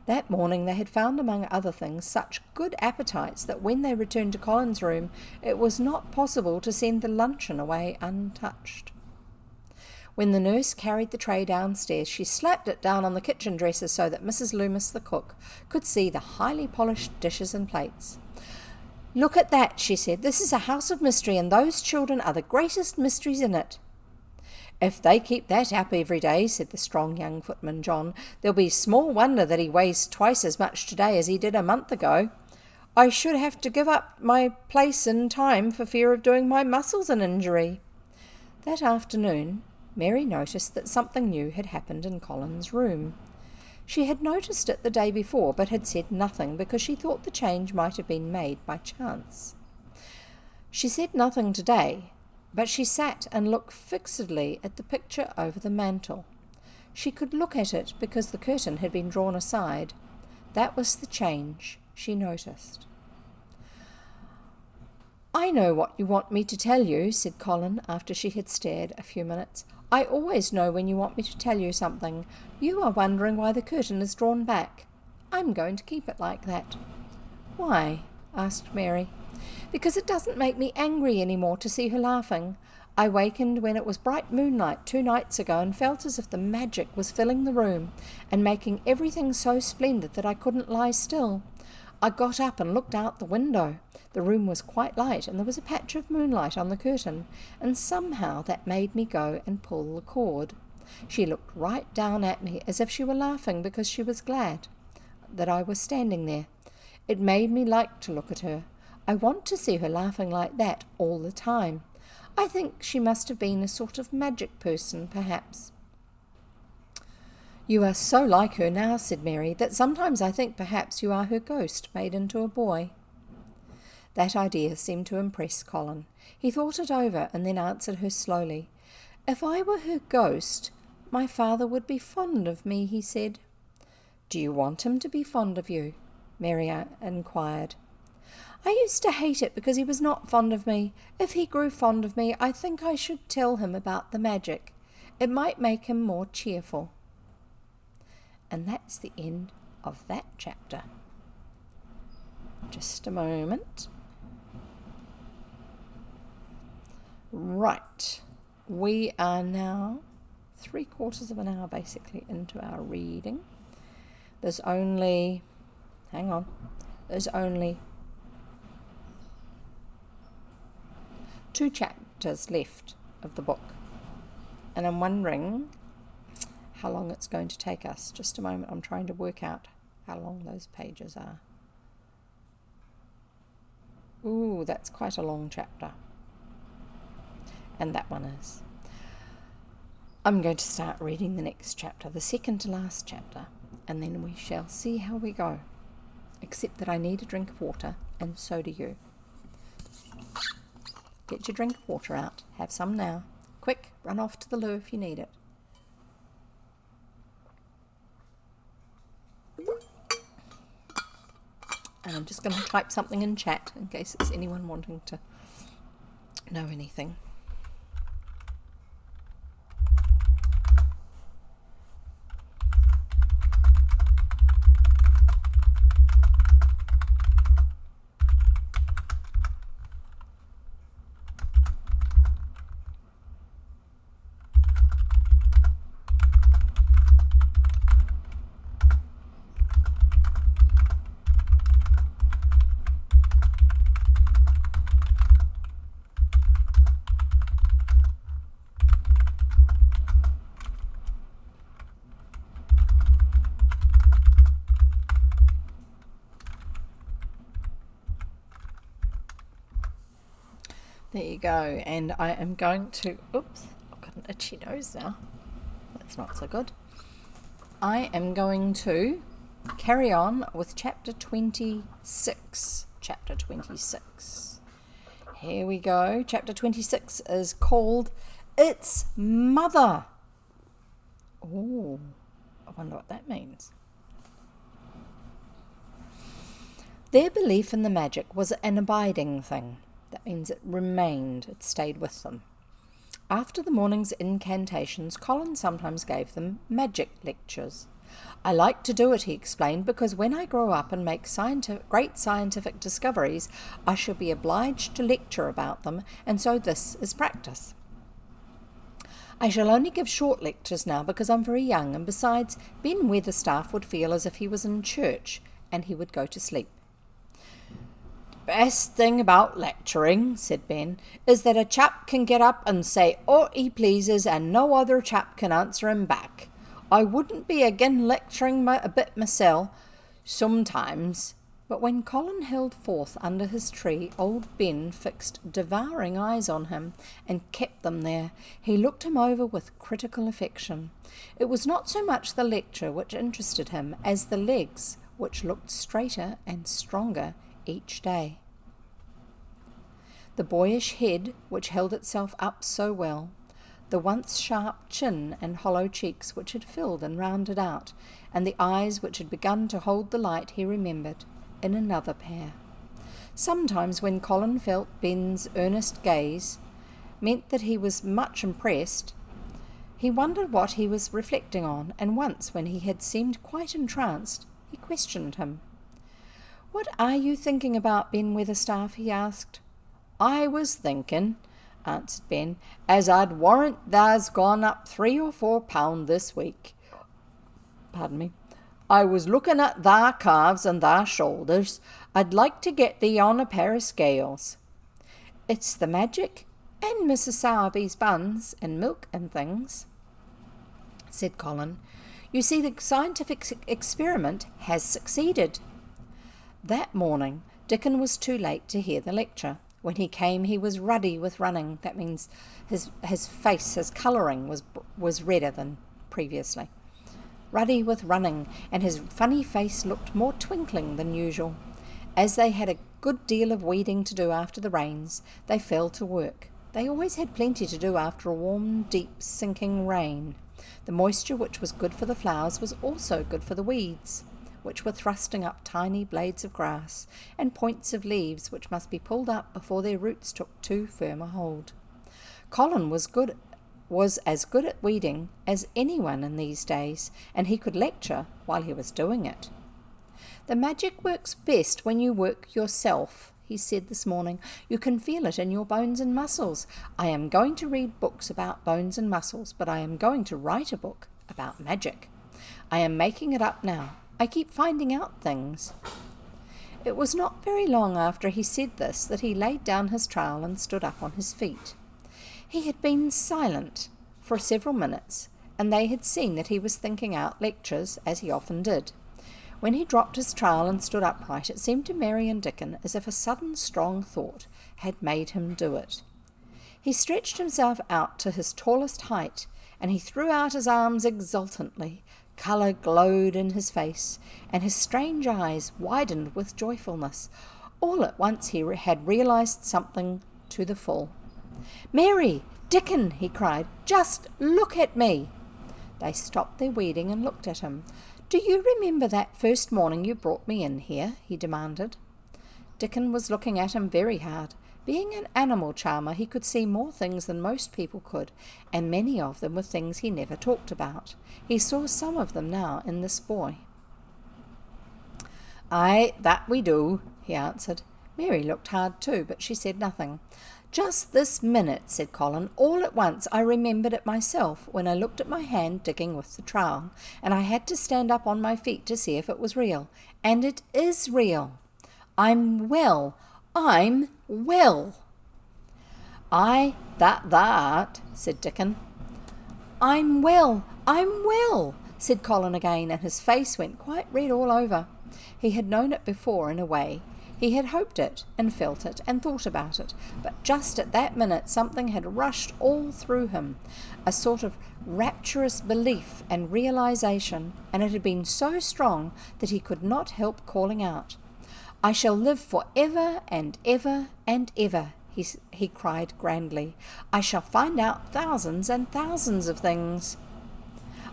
That morning they had found, among other things, such good appetites that when they returned to Colin's room, it was not possible to send the luncheon away untouched. When the nurse carried the tray downstairs, she slapped it down on the kitchen dresser so that Mrs. Loomis, the cook, could see the highly polished dishes and plates. "Look at that," she said. "This is a house of mystery, and those children are the greatest mysteries in it." "If they keep that up every day," said the strong young footman John, "there'll be small wonder that he weighs twice as much today as he did a month ago. I should have to give up my place in time for fear of doing my muscles an injury." That afternoon Mary noticed that something new had happened in Colin's room. She had noticed it the day before, but had said nothing because she thought the change might have been made by chance. She said nothing today, but she sat and looked fixedly at the picture over the mantel. She could look at it because the curtain had been drawn aside. That was the change she noticed. "I know what you want me to tell you," said Colin after she had stared a few minutes. "I always know when you want me to tell you something. You are wondering why the curtain is drawn back. I'm going to keep it like that." "Why?" asked Mary. "Because it doesn't make me angry any more to see her laughing. I wakened when it was bright moonlight 2 nights ago and felt as if the magic was filling the room and making everything so splendid that I couldn't lie still. I got up and looked out the window. The room was quite light, and there was a patch of moonlight on the curtain, and somehow that made me go and pull the cord. She looked right down at me as if she were laughing because she was glad that I was standing there. It made me like to look at her. I want to see her laughing like that all the time. I think she must have been a sort of magic person, perhaps." "You are so like her now," said Mary, "that sometimes I think perhaps you are her ghost made into a boy." That idea seemed to impress Colin. He thought it over and then answered her slowly. "If I were her ghost, my father would be fond of me," he said. "Do you want him to be fond of you?" Mary inquired. "I used to hate it because he was not fond of me. If he grew fond of me, I think I should tell him about the magic. It might make him more cheerful." And that's the end of that chapter. Just a moment. Right, we are now 3/4 of an hour basically into our reading. There's only 2 chapters left of the book, and I'm wondering how long it's going to take us. Just a moment, I'm trying to work out how long those pages are. Ooh, that's quite a long chapter. And that one is. I'm going to start reading the next chapter, the second to last chapter, and then we shall see how we go. Except that I need a drink of water, and so do you. Get your drink of water out. Have some now. Quick, run off to the loo if you need it. And I'm just going to type something in chat in case there's anyone wanting to know anything. There you go. And I am going to... Oops, I've got an itchy nose now. That's not so good. I am going to carry on with chapter 26. Chapter 26. Here we go. Chapter 26 is called Its Mother. Oh, I wonder what that means. Their belief in the magic was an abiding thing. That means it remained, it stayed with them. After the morning's incantations, Colin sometimes gave them magic lectures. I like to do it, he explained, because when I grow up and make great scientific discoveries, I shall be obliged to lecture about them, and so this is practice. I shall only give short lectures now because I'm very young, and besides, Ben Weatherstaff would feel as if he was in church, and he would go to sleep. Best thing about lecturing, said Ben, is that a chap can get up and say aught he pleases and no other chap can answer him back. I wouldn't be agin lecturing a bit mysel' sometimes. But when Colin held forth under his tree, old Ben fixed devouring eyes on him and kept them there. He looked him over with critical affection. It was not so much the lecture which interested him as the legs, which looked straighter and stronger each day. The boyish head, which held itself up so well, the once sharp chin and hollow cheeks which had filled and rounded out, and the eyes which had begun to hold the light he remembered in another pair. Sometimes when Colin felt Ben's earnest gaze meant that he was much impressed, he wondered what he was reflecting on, and once when he had seemed quite entranced, he questioned him. "What are you thinking about, Ben Weatherstaff?" he asked. "I was thinking," answered Ben, "as I'd warrant tha's gone up 3 or 4 pound this week. Pardon me. I was looking at thy calves and thy shoulders. I'd like to get thee on a pair of scales." "It's the magic, and Mrs. Sowerby's buns and milk and things," said Colin. "You see, the scientific experiment has succeeded." That morning Dickon was too late to hear the lecture. When he came he was ruddy with running. That means his face, his colouring was redder than previously. Ruddy with running, and his funny face looked more twinkling than usual. As they had a good deal of weeding to do after the rains, they fell to work. They always had plenty to do after a warm, deep, sinking rain. The moisture which was good for the flowers was also good for the weeds, which were thrusting up tiny blades of grass and points of leaves which must be pulled up before their roots took too firm a hold. Colin was as good at weeding as anyone in these days, and he could lecture while he was doing it. "The magic works best when you work yourself," he said this morning. "You can feel it in your bones and muscles. I am going to read books about bones and muscles, but I am going to write a book about magic. I am making it up now. I keep finding out things." It was not very long after he said this that he laid down his trowel and stood up on his feet. He had been silent for several minutes, and they had seen that he was thinking out lectures, as he often did. When he dropped his trowel and stood upright, it seemed to Mary and Dickon as if a sudden strong thought had made him do it. He stretched himself out to his tallest height, and he threw out his arms exultantly. Colour glowed in his face, and his strange eyes widened with joyfulness. All at once he had realized something to the full. "Mary! Dickon!" he cried. "Just look at me!" They stopped their weeding and looked at him. "Do you remember that first morning you brought me in here?" he demanded. Dickon was looking at him very hard. Being an animal charmer, he could see more things than most people could, and many of them were things he never talked about. He saw some of them now in this boy. "Aye, that we do," he answered. Mary looked hard too, but she said nothing. "Just this minute," said Colin, "all at once I remembered it myself when I looked at my hand digging with the trowel, and I had to stand up on my feet to see if it was real. And it is real. I'm well. I'm well." "Aye, that thou art," said Dickon. I'm well, said Colin again, and his face went quite red all over. He had known it before in a way. He had hoped it and felt it and thought about it, but just at that minute something had rushed all through him, a sort of rapturous belief and realization, and it had been so strong that he could not help calling out, "I shall live for ever and ever and ever," he cried grandly. "I shall find out thousands and thousands of things.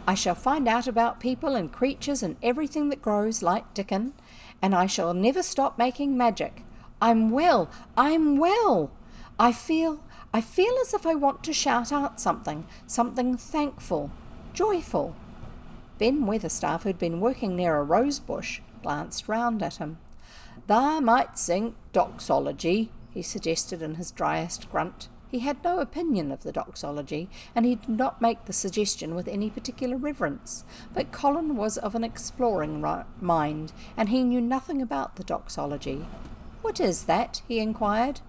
I shall find out about people and creatures and everything that grows, like Dickon, and I shall never stop making magic. I'm well! I'm well! I feel as if I want to shout out something thankful, joyful." Ben Weatherstaff, who'd been working near a rose bush, glanced round at him. "Thou might sing doxology," he suggested in his driest grunt. He had no opinion of the doxology, and he did not make the suggestion with any particular reverence. But Colin was of an exploring mind, and he knew nothing about the doxology. "What is that?" he inquired.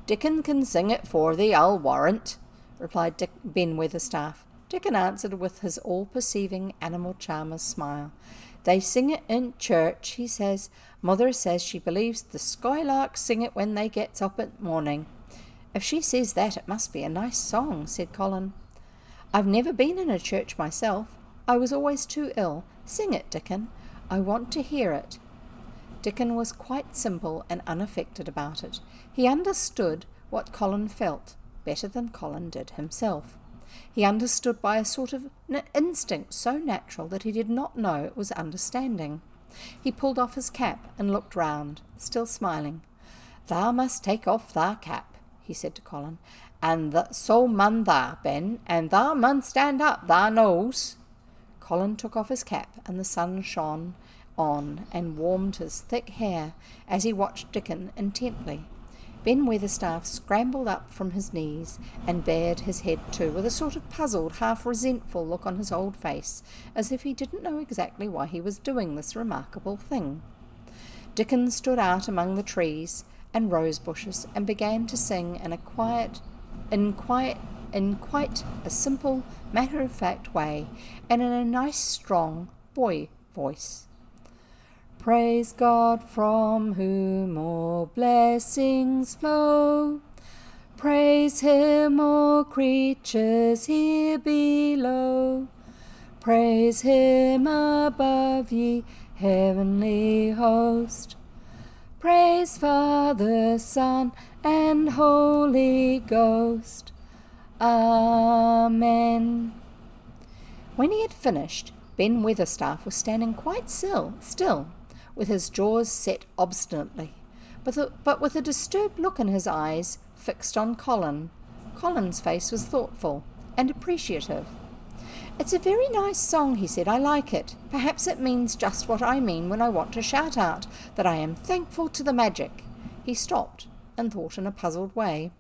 "Dickon can sing it for thee, I'll warrant," replied Ben Weatherstaff. Dickon answered with his all-perceiving animal charmer's smile. "They sing it in church," he says. "Mother says she believes the skylarks sing it when they gets up at morning." "If she says that, it must be a nice song," said Colin. "I've never been in a church myself. I was always too ill. Sing it, Dickon. I want to hear it." Dickon was quite simple and unaffected about it. He understood what Colin felt better than Colin did himself. He understood by a sort of instinct so natural that he did not know it was understanding. He pulled off his cap and looked round, still smiling. "Thou must take off thy cap," he said to Colin, "and so mun thou, Ben, and thou mun stand up, thou knows." Colin took off his cap, and the sun shone on and warmed his thick hair as he watched Dickon intently. Ben Weatherstaff scrambled up from his knees and bared his head too, with a sort of puzzled, half-resentful look on his old face, as if he didn't know exactly why he was doing this remarkable thing. Dickon stood out among the trees and rose bushes and began to sing in quite a simple, matter-of-fact way, and in a nice, strong boy voice. "Praise God from whom all blessings flow. Praise him, all creatures here below. Praise him above, ye heavenly host. Praise Father, Son, and Holy Ghost. Amen." When he had finished, Ben Weatherstaff was standing quite still, with his jaws set obstinately, but with a disturbed look in his eyes fixed on Colin. Colin's face was thoughtful and appreciative. "It's a very nice song," he said. "I like it. Perhaps it means just what I mean when I want to shout out that I am thankful to the magic." He stopped and thought in a puzzled way.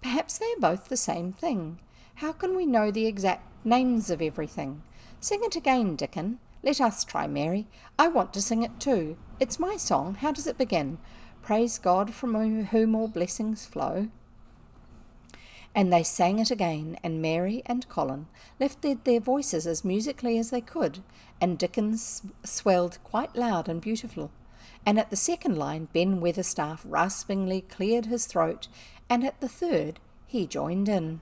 "Perhaps they are both the same thing. How can we know the exact names of everything? Sing it again, Dickon. Let us try, Mary. I want to sing it too. It's my song. How does it begin? Praise God from whom all blessings flow." And they sang it again, and Mary and Colin lifted their voices as musically as they could, and Dickon swelled quite loud and beautiful. And at the second line Ben Weatherstaff raspingly cleared his throat, and at the third he joined in,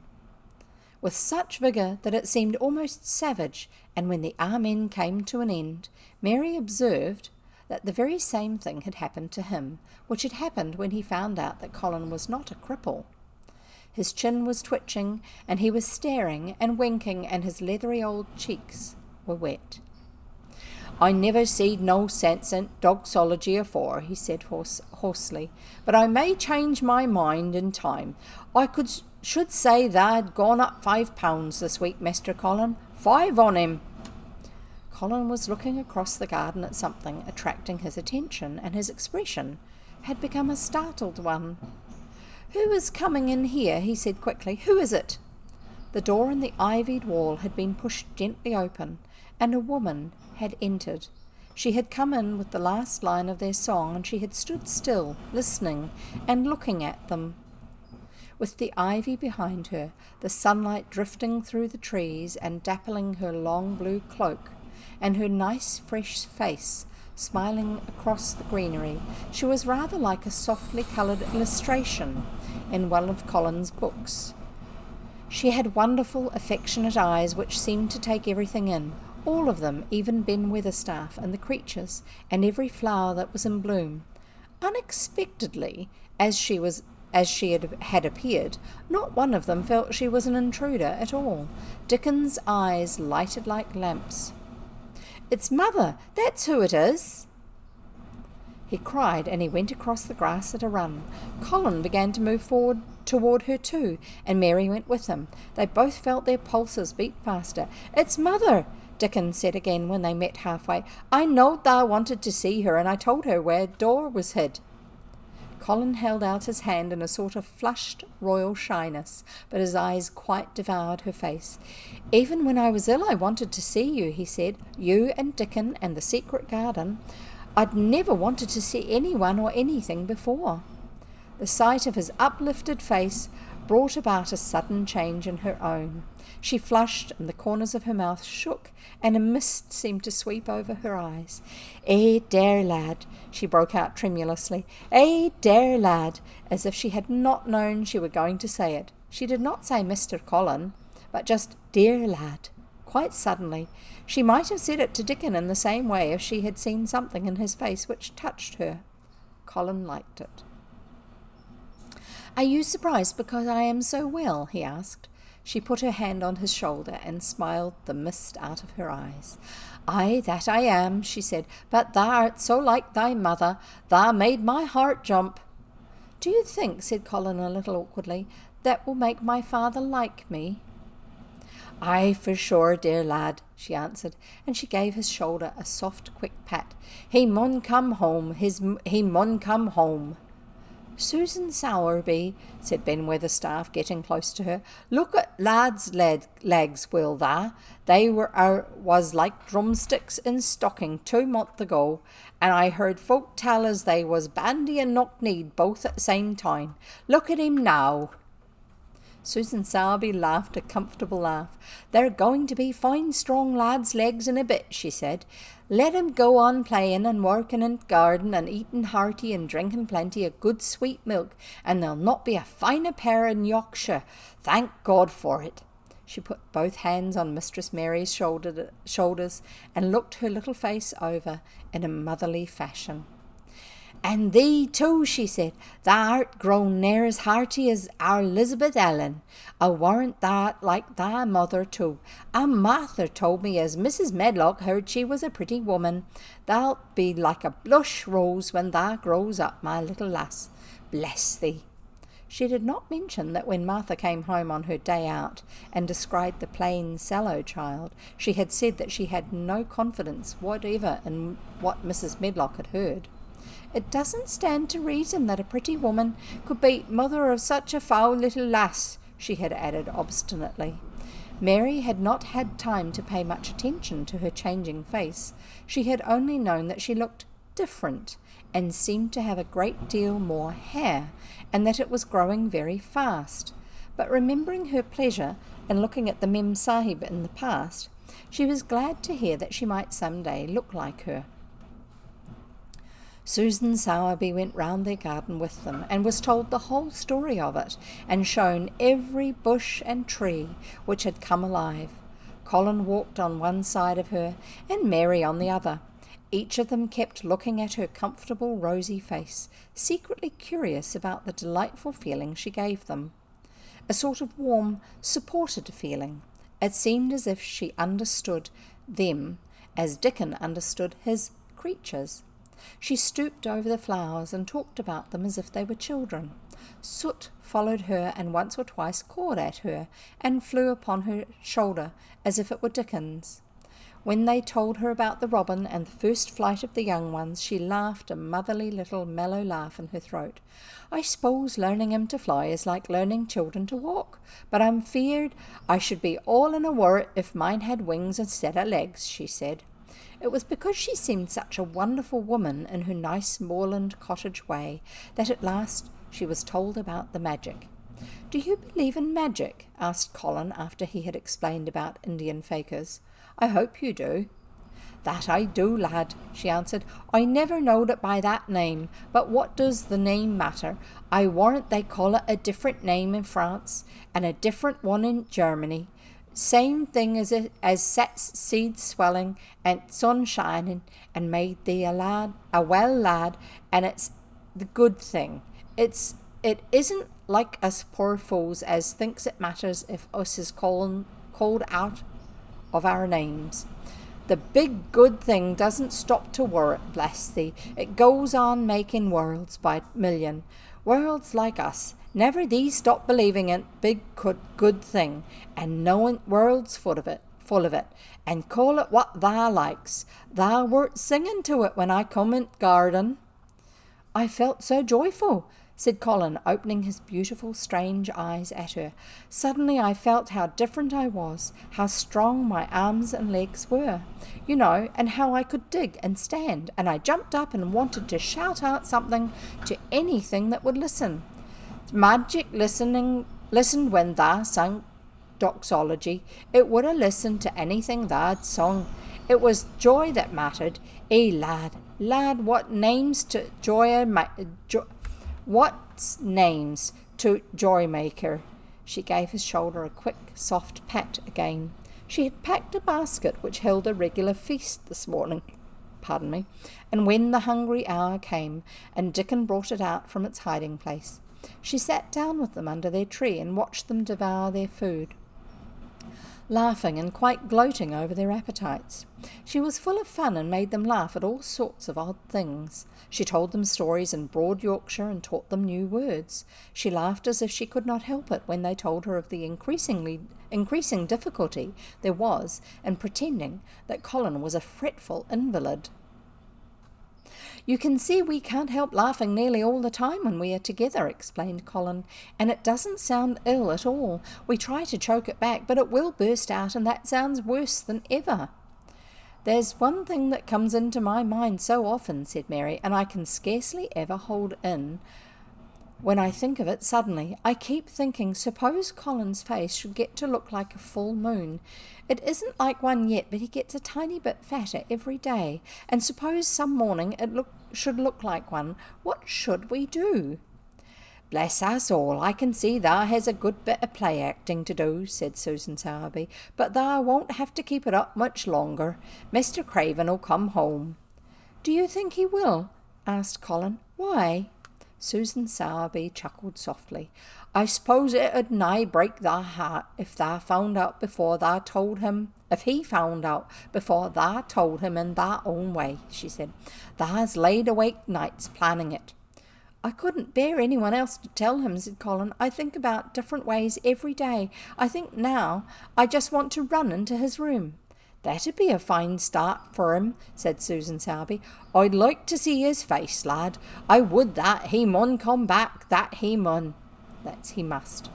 with such vigour that it seemed almost savage, and when the Amen came to an end, Mary observed that the very same thing had happened to him, which had happened when he found out that Colin was not a cripple. His chin was twitching, and he was staring and winking, and his leathery old cheeks were wet. "I never seed no sense in doxology afore," he said hoarsely, "but I may change my mind in time. I should say tha'd gone up £5 this week, Mr. Colin. 5 on him." Colin was looking across the garden at something attracting his attention, and his expression had become a startled one. "Who is coming in here?" he said quickly. "Who is it?" The door in the ivied wall had been pushed gently open, and a woman had entered. She had come in with the last line of their song, and she had stood still, listening and looking at them. With the ivy behind her, the sunlight drifting through the trees and dappling her long blue cloak, and her nice fresh face smiling across the greenery. She was rather like a softly coloured illustration in one of Colin's books. She had wonderful, affectionate eyes which seemed to take everything in, all of them, even Ben Weatherstaff and the creatures, and every flower that was in bloom. Unexpectedly, as she had appeared, not one of them felt she was an intruder at all. Dickon's eyes lighted like lamps. "It's Mother! That's who it is!" he cried, and he went across the grass at a run. Colin began to move forward toward her too, and Mary went with him. They both felt their pulses beat faster. "It's Mother!" Dickon said again when they met halfway. "I knowed thou wanted to see her, and I told her where the door was hid." Colin held out his hand in a sort of flushed royal shyness, but his eyes quite devoured her face. "Even when I was ill I wanted to see you," he said. "You and Dickon and the secret garden. I'd never wanted to see anyone or anything before." The sight of his uplifted face brought about a sudden change in her own. She flushed, and the corners of her mouth shook, and a mist seemed to sweep over her eyes. "Eh, dear lad," she broke out tremulously. "Eh, dear lad," as if she had not known she were going to say it. She did not say Mr. Colin, but just "dear lad," quite suddenly. She might have said it to Dickon in the same way if she had seen something in his face which touched her. Colin liked it. "Are you surprised because I am so well?" he asked. She put her hand on his shoulder and smiled the mist out of her eyes. "Aye, that I am," she said, "but thou art so like thy mother, thou made my heart jump." "Do you think," said Colin a little awkwardly, "that will make my father like me?" "Aye, for sure, dear lad," she answered, and she gave his shoulder a soft, quick pat. "He mun come home, he mun come home." "Susan Sowerby," said Ben Weatherstaff, getting close to her, "look at lad's legs, will tha? They was like drumsticks in stocking 2 months ago, and I heard folk tell as they was bandy and knock-kneed both at the same time. Look at him now." Susan Sowerby laughed a comfortable laugh. "They're going to be fine strong lads' legs in a bit," she said. "Let 'em go on playing and working in the garden and eating hearty and drinking plenty of good sweet milk, and there'll not be a finer pair in Yorkshire. Thank God for it." She put both hands on Mistress Mary's shoulders and looked her little face over in a motherly fashion. "And thee too," she said. "Thou art grown near as hearty as our Elizabeth Ellen. I warrant thou like thy mother too. And Martha told me as Mrs. Medlock heard she was a pretty woman. Thou'lt be like a blush rose when thou grows up, my little lass. Bless thee." She did not mention that when Martha came home on her day out and described the plain, sallow child, she had said that she had no confidence whatever in what Mrs. Medlock had heard. "It doesn't stand to reason that a pretty woman could be mother of such a foul little lass," she had added obstinately. Mary had not had time to pay much attention to her changing face. She had only known that she looked different and seemed to have a great deal more hair, and that it was growing very fast. But remembering her pleasure in looking at the Mem Sahib in the past, she was glad to hear that she might some day look like her. Susan Sowerby went round their garden with them, and was told the whole story of it, and shown every bush and tree which had come alive. Colin walked on one side of her, and Mary on the other. Each of them kept looking at her comfortable rosy face, secretly curious about the delightful feeling she gave them. A sort of warm, supported feeling. It seemed as if she understood them as Dickon understood his creatures. She stooped over the flowers and talked about them as if they were children. Soot followed her and once or twice cawed at her and flew upon her shoulder as if it were Dickon's. When they told her about the robin and the first flight of the young ones, she laughed a motherly little mellow laugh in her throat. "I suppose learning him to fly is like learning children to walk, but I'm feared I should be all in a worrit if mine had wings instead of legs," she said. It was because she seemed such a wonderful woman in her nice moorland cottage way that at last she was told about the magic. "Do you believe in magic?" asked Colin after he had explained about Indian fakirs. "I hope you do." "That I do, lad," she answered. "I never knowed it by that name, but what does the name matter? I warrant they call it a different name in France, and a different one in Germany. Same thing as sets seed swelling and sun shining, and made thee a well lad, and it's the good thing. It isn't like us poor fools as thinks it matters if us is called out of our names. The big good thing doesn't stop to work, bless thee. It goes on making worlds by million. Worlds like us. Never thee stop believing it big good thing, and knowing worlds full of it, and call it what thou likes. Thou wert singing to it when I come in garden." "I felt so joyful," said Colin, opening his beautiful, strange eyes at her. "Suddenly I felt how different I was, how strong my arms and legs were, and how I could dig and stand, and I jumped up and wanted to shout out something to anything that would listen. Magic listened when thou sung doxology. It would have listened to anything thou'd sung. It was joy that mattered. Lad, what names to joy maker?" She gave his shoulder a quick, soft pat again. She had packed a basket which held a regular feast this morning. And when the hungry hour came, and Dickon brought it out from its hiding place, she sat down with them under their tree and watched them devour their food, laughing and quite gloating over their appetites. She was full of fun and made them laugh at all sorts of odd things. She told them stories in broad Yorkshire and taught them new words. She laughed as if she could not help it when they told her of the increasing difficulty there was in pretending that Colin was a fretful invalid. "You can see we can't help laughing nearly all the time when we are together," explained Colin, "and it doesn't sound ill at all. We try to choke it back, but it will burst out, and that sounds worse than ever." "There's one thing that comes into my mind so often," said Mary, "and I can scarcely ever hold in when I think of it suddenly. I keep thinking, suppose Colin's face should get to look like a full moon. It isn't like one yet, but he gets a tiny bit fatter every day. And suppose some morning it should look like one. What should we do?" "Bless us all, I can see thou has a good bit of play acting to do," said Susan Sowerby, "but thou won't have to keep it up much longer. Mr. Craven'll come home." "Do you think he will?" asked Colin. "Why?" Susan Sowerby chuckled softly. "I suppose it'd nigh break thy heart if he found out before thou told him in thy own way," she said. "Thou's laid awake nights planning it." "I couldn't bear anyone else to tell him," said Colin. "I think about different ways every day. I think now I just want to run into his room." "That'd be a fine start for him," said Susan Sowerby. "I'd like to see his face, lad. I would that he mun come back, that he mun." That's he must.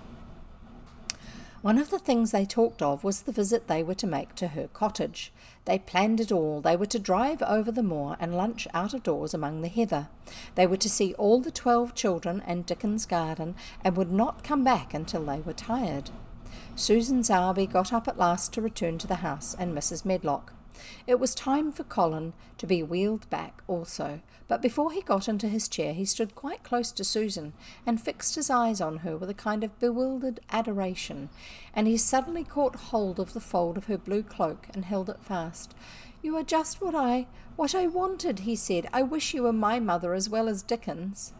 One of the things they talked of was the visit they were to make to her cottage. They planned it all. They were to drive over the moor and lunch out of doors among the heather. They were to see all the 12 children and Dickon's garden, and would not come back until they were tired. Susan Sowerby got up at last to return to the house and Mrs. Medlock. It was time for Colin to be wheeled back also, but before he got into his chair he stood quite close to Susan and fixed his eyes on her with a kind of bewildered adoration, and he suddenly caught hold of the fold of her blue cloak and held it fast. "You are just what I wanted," he said. "I wish you were my mother as well as Dickon's."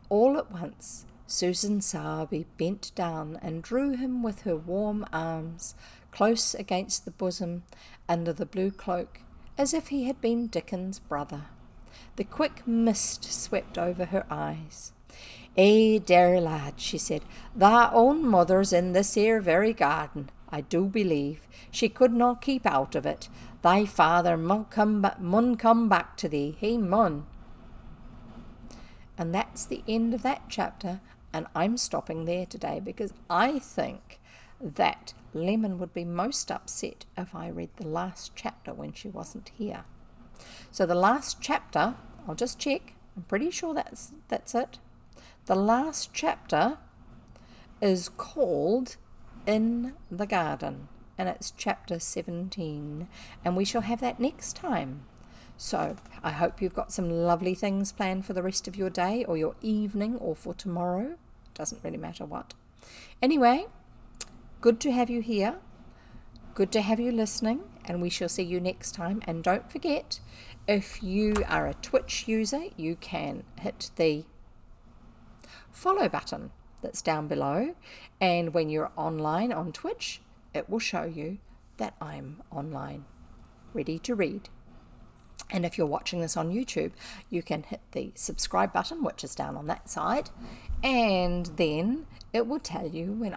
All at once Susan Sowerby bent down and drew him with her warm arms close against the bosom under the blue cloak, as if he had been Dickon's brother. The quick mist swept over her eyes. Dear lad," she said, "thy own mother's in this here very garden, I do believe. She could not keep out of it. Thy father mun come back to thee, he mun." And that's the end of that chapter, and I'm stopping there today because I think that Lemon would be most upset if I read the last chapter when she wasn't here. So the last chapter, I'll just check, I'm pretty sure that's it. The last chapter is called In the Garden. and it's chapter 17, and we shall have that next time. So I hope you've got some lovely things planned for the rest of your day or your evening or for tomorrow. Doesn't really matter what. Anyway, good to have you here. Good to have you listening, and we shall see you next time. And don't forget, if you are a Twitch user, you can hit the follow button that's down below, and when you're online on Twitch, it will show you that I'm online, ready to read. And if you're watching this on YouTube, you can hit the subscribe button, which is down on that side, and then it will tell you when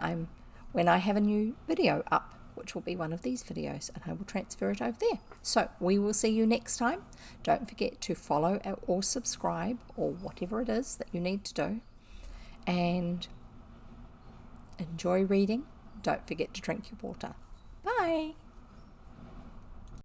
I have a new video up, which will be one of these videos, and I will transfer it over there. So we will see you next time. Don't forget to follow or subscribe or whatever it is that you need to do, and enjoy reading. Don't forget to drink your water.